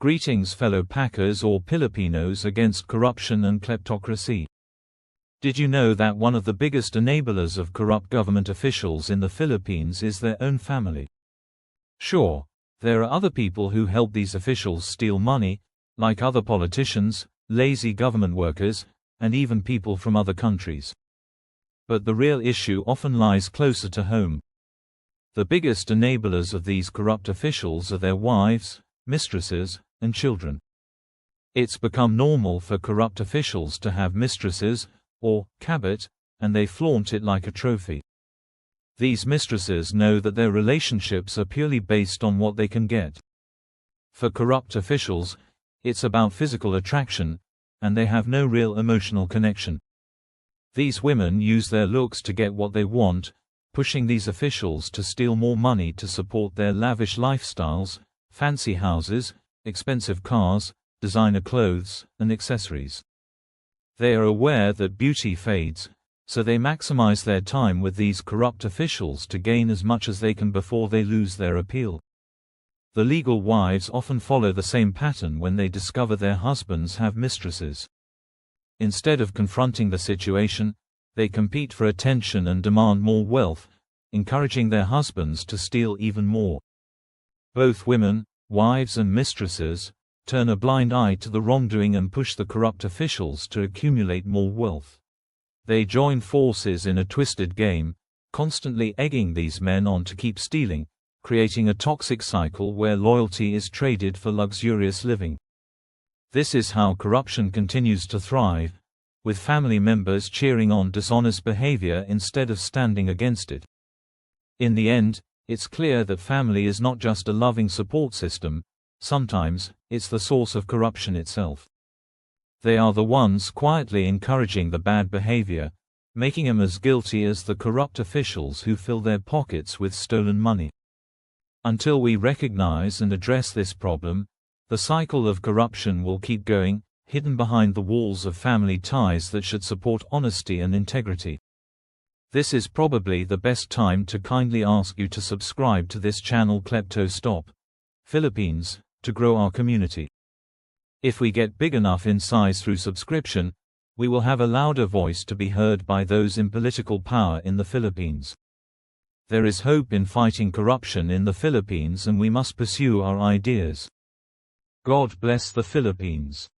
Greetings fellow Packers or Filipinos against corruption and kleptocracy. Did you know that one of the biggest enablers of corrupt government officials in the Philippines is their own family? Sure, there are other people who help these officials steal money, like other politicians, lazy government workers, and even people from other countries. But the real issue often lies closer to home. The biggest enablers of these corrupt officials are their wives, mistresses, and children. It's become normal for corrupt officials to have mistresses, or kabit, and they flaunt it like a trophy. These mistresses know that their relationships are purely based on what they can get. For corrupt officials, it's about physical attraction, and they have no real emotional connection. These women use their looks to get what they want, pushing these officials to steal more money to support their lavish lifestyles, fancy houses, expensive cars, designer clothes, and accessories. They are aware that beauty fades, so they maximize their time with these corrupt officials to gain as much as they can before they lose their appeal. The legal wives often follow the same pattern when they discover their husbands have mistresses. Instead of confronting the situation, they compete for attention and demand more wealth, encouraging their husbands to steal even more. Both women, wives and mistresses, turn a blind eye to the wrongdoing and push the corrupt officials to accumulate more wealth. They join forces in a twisted game, constantly egging these men on to keep stealing, creating a toxic cycle where loyalty is traded for luxurious living. This is how corruption continues to thrive, with family members cheering on dishonest behavior instead of standing against it. In the end, it's clear that family is not just a loving support system, sometimes, it's the source of corruption itself. They are the ones quietly encouraging the bad behavior, making them as guilty as the corrupt officials who fill their pockets with stolen money. Until we recognize and address this problem, the cycle of corruption will keep going, hidden behind the walls of family ties that should support honesty and integrity. This is probably the best time to kindly ask you to subscribe to this channel KleptoStop.Philippines, to grow our community. If we get big enough in size through subscription, we will have a louder voice to be heard by those in political power in the Philippines. There is hope in fighting corruption in the Philippines and we must pursue our ideas. God bless the Philippines.